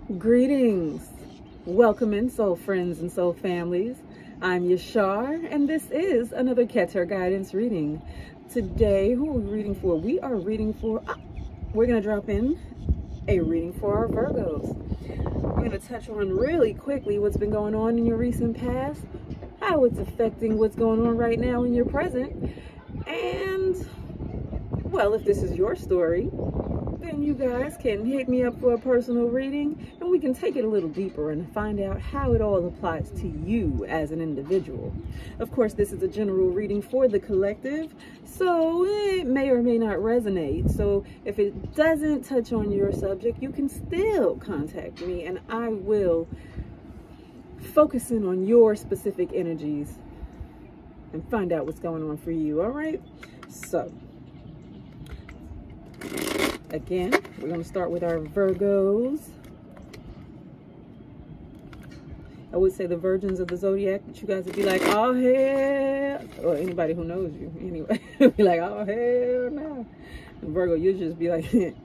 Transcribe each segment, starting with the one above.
Greetings, welcome in soul friends and soul families. I'm Yshare and this is another Keter guidance reading. Today, who are we reading for? We are reading for, we're going to drop in a reading for our Virgos. We're going to touch on really quickly what's been going on in your recent past, how it's affecting what's going on right now in your present, and, well, if this is your story, then you guys can hit me up for a personal reading and we can take it a little deeper and find out how it all applies to you as an individual. Of course, this is a general reading for the collective, so it may or may not resonate. So if it doesn't touch on your subject, you can still contact me and I will focus in on your specific energies and find out what's going on for you. All right, so again, we're going to start with our Virgos. I would say the virgins of the zodiac, but you guys would be like, oh hell, or anybody who knows you anyway, be like, oh hell no. And Virgo, you'll just be like, you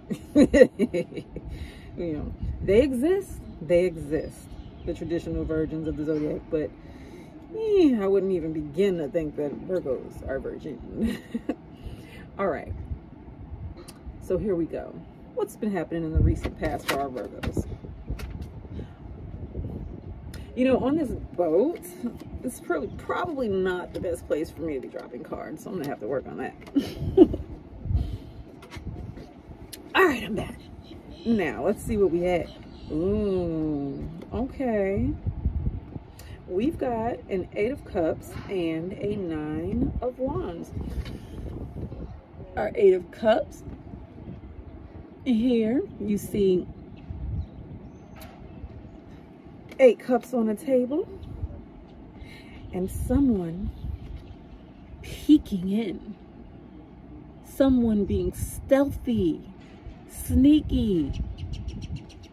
know, they exist, the traditional virgins of the zodiac, but I wouldn't even begin to think that Virgos are virgin. All right. So here we go. What's been happening in the recent past for our Virgos? You know, on this boat, it's probably not the best place for me to be dropping cards, so I'm going to have to work on that. All right, I'm back. Now, let's see what we had. Ooh, okay. We've got an 8 of Cups and a 9 of Wands. Our 8 of Cups. Here you see 8 cups on a table and someone peeking in, someone being stealthy, sneaky,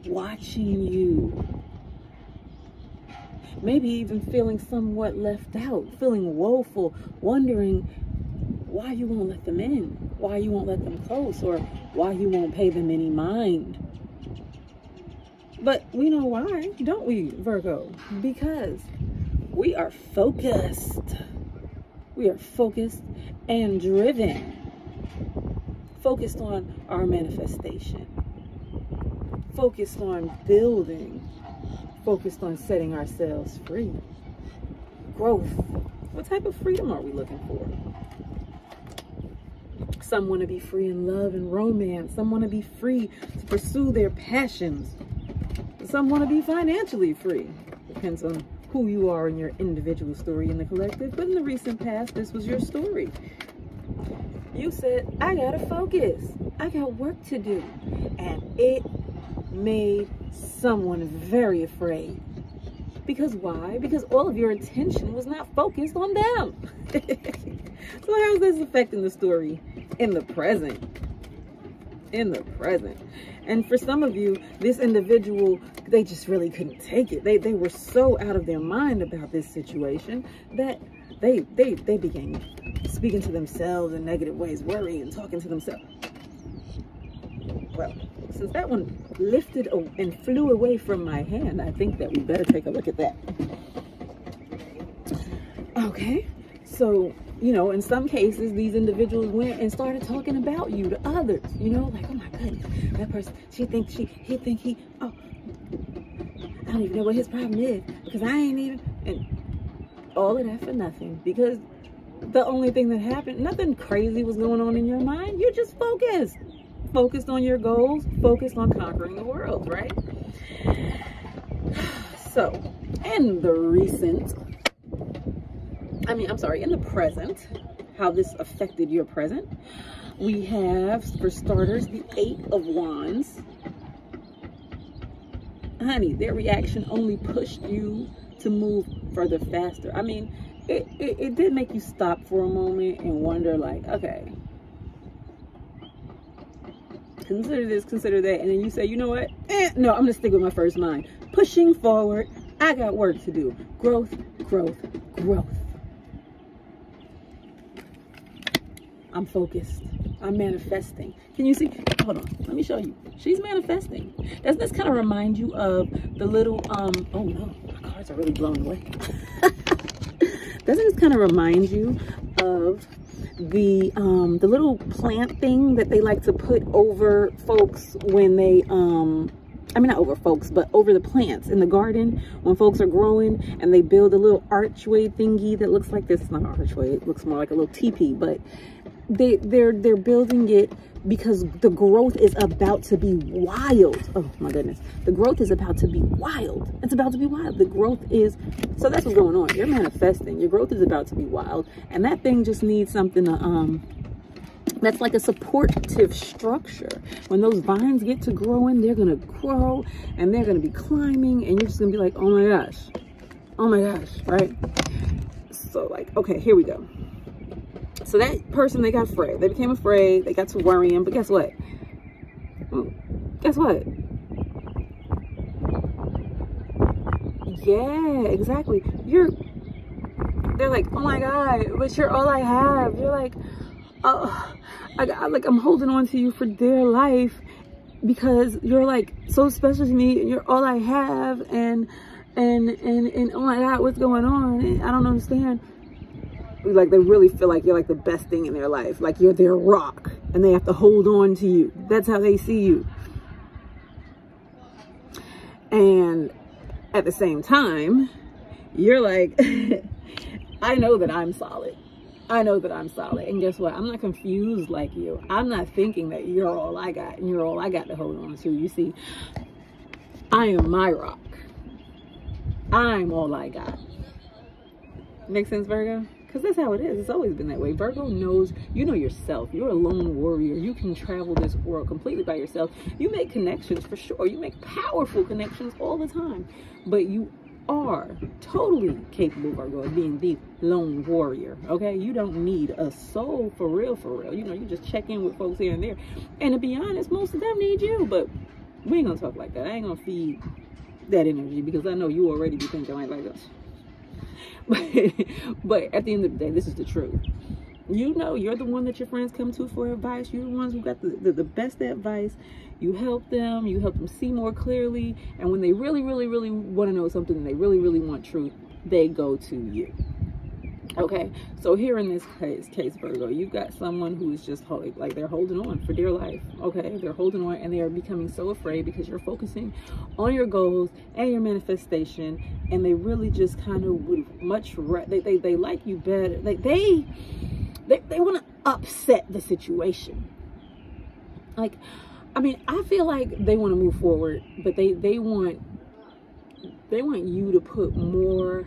watching you, maybe even feeling somewhat left out, feeling woeful, wondering why you won't let them in, why you won't let them close, or why you won't pay them any mind. But we know why, don't we, Virgo? Because we are focused. We are focused and driven. Focused on our manifestation. Focused on building. Focused on setting ourselves free. Growth. What type of freedom are we looking for? Some want to be free in love and romance. Some want to be free to pursue their passions. Some want to be financially free. Depends on who you are in your individual story in the collective. But in the recent past, this was your story. You said, I gotta focus. I got work to do. And it made someone very afraid. Because why? Because all of your attention was not focused on them. So how is this affecting the story in the present? In the present. And for some of you, this individual, they just really couldn't take it. They were so out of their mind about this situation that they began speaking to themselves in negative ways, worrying, talking to themselves. Well, since that one lifted and flew away from my hand, I think that we better take a look at that. Okay, so, you know, in some cases, these individuals went and started talking about you to others, you know, like, oh my goodness, that person, he think he, oh, I don't even know what his problem is, because I ain't even, and all of that for nothing, because the only thing that happened, nothing crazy was going on in your mind, you're just focused. Focused on your goals, focused on conquering the world, right? So, in the in the present, how this affected your present, we have, for starters, the 8 of Wands. Honey, their reaction only pushed you to move further faster. I mean, it did make you stop for a moment and wonder, like, okay, consider this, consider that, and then you say, you know what, no, I'm gonna stick with my first mind. Pushing forward, I got work to do. Growth, growth, growth. I'm focused. I'm manifesting. Can you see? Hold on, let me show you. She's manifesting. Doesn't this kind of remind you of the little, oh no, my cards are really blown away. Doesn't this kind of remind you of the little plant thing that they like to put over folks when they, I mean, not over folks, but over the plants in the garden when folks are growing, and they build a little archway thingy that looks like this. It's not an archway, it looks more like a little teepee, but they're building it because the growth is about to be wild. Oh my goodness, the growth is about to be wild. It's about to be wild. The growth is, so that's what's going on. You're manifesting. Your growth is about to be wild, and that thing just needs something to that's like a supportive structure. When those vines get to growing, they're gonna grow and they're gonna be climbing, and you're just gonna be like, oh my gosh, right? So like, okay, here we go. So that person, they got afraid. They became afraid. They got to worrying. But guess what? Guess what? Yeah, exactly. They're like, oh my God, but you're all I have. You're like, oh, I'm holding on to you for dear life because you're like so special to me, and you're all I have. And oh my God, what's going on? And I don't understand. Like, they really feel like you're like the best thing in their life, like you're their rock, and they have to hold on to you. That's how they see you. And at the same time, you're like, I know that I'm solid. I know that I'm solid. And guess what? I'm not confused like you. I'm not thinking that you're all I got and you're all I got to hold on to. You see, I am my rock. I'm all I got. Make sense, Virgo? Because that's how it is. It's always been that way. Virgo knows, you know yourself. You're a lone warrior. You can travel this world completely by yourself. You make connections for sure. You make powerful connections all the time. But you are totally capable, Virgo, of being the lone warrior. Okay? You don't need a soul for real, for real. You know, you just check in with folks here and there. And to be honest, most of them need you. But we ain't going to talk like that. I ain't going to feed that energy because I know you already be thinking like this. But at the end of the day, this is the truth. You know, you're the one that your friends come to for advice. You're the ones who got the best advice. You help them see more clearly. And when they really, really, really want to know something, and they really, really want truth, they go to you. Okay, so here in this case, Virgo, you've got someone who's just like they're holding on for dear life. Okay, they're holding on, and they are becoming so afraid because you're focusing on your goals and your manifestation, and they really just kind of would much they like you better. Like they want to upset the situation. Like, I mean, I feel like they want to move forward, but they want you to put more.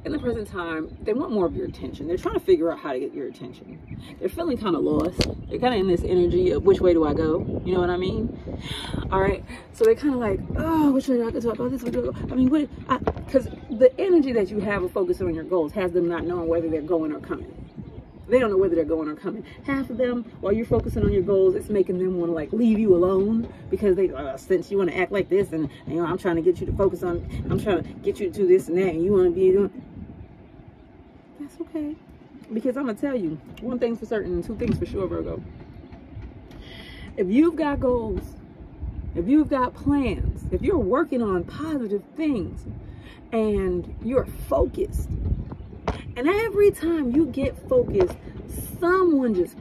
In the present time, they want more of your attention. They're trying to figure out how to get your attention. They're feeling kind of lost. They're kind of in this energy of which way do I go? You know what I mean? All right. So they're kind of like, oh, which way do I go? Oh, this way do I go? I mean, because the energy that you have of focusing on your goals has them not knowing whether they're going or coming. They don't know whether they're going or coming. Half of them, while you're focusing on your goals, it's making them want to like leave you alone because they, since you want to act like this, and you know, I'm trying to get you to focus on, I'm trying to get you to do this and that, and you want to be doing. That's okay, because I'm gonna tell you one thing's for certain and two things for sure, Virgo. If you've got goals, if you've got plans, if you're working on positive things, and you're focused. And every time you get focused, someone just,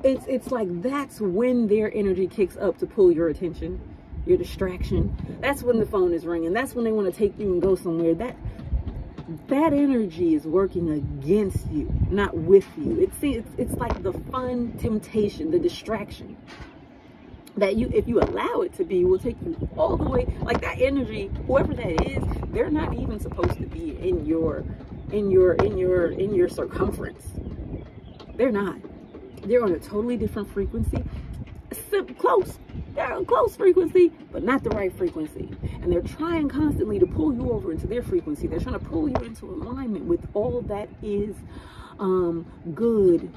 it's like that's when their energy kicks up to pull your attention, your distraction. That's when the phone is ringing. That's when they want to take you and go somewhere. That energy is working against you, not with you. It's like the fun temptation, the distraction that if you allow it to be, will take you all the way. Like that energy, whoever that is, they're not even supposed to be in your circumference. They're not. They're on a totally different frequency. Close. They're on close frequency, but not the right frequency. And they're trying constantly to pull you over into their frequency. They're trying to pull you into alignment with all that is good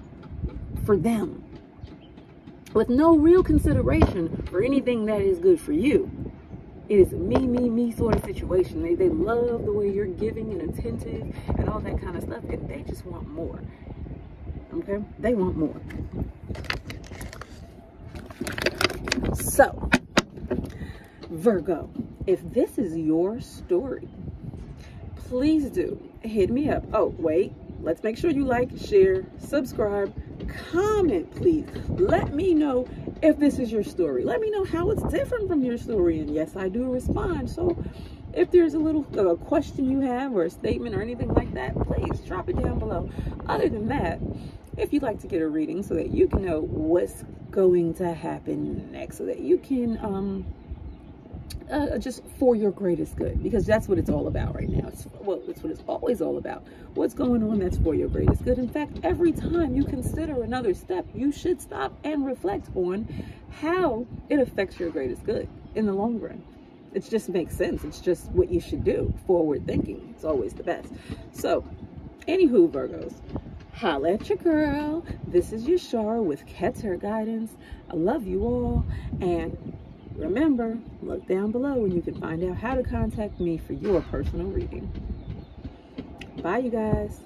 for them, with no real consideration for anything that is good for you. It is a me sort of situation. They love the way you're giving and attentive and all that kind of stuff, and they just want more. okay? They want more. So, Virgo, if this is your story, please do hit me up. Oh, wait. Let's make sure you like, share, subscribe, comment, please. Let me know if this is your story. Let me know how it's different from your story. And yes, I do respond. So if there's a little question you have or a statement or anything like that, please drop it down below. Other than that, if you'd like to get a reading so that you can know what's going to happen next, so that you can just for your greatest good, because that's what it's all about right now. It's what it's always all about. What's going on that's for your greatest good. In fact, every time you consider another step, you should stop and reflect on how it affects your greatest good in the long run. It just makes sense. It's just what you should do. Forward thinking. It's always the best. So, anywho, Virgos, holla at your girl. This is Yshare with Keter Guidance. I love you all, and remember, look down below and you can find out how to contact me for your personal reading. Bye, you guys.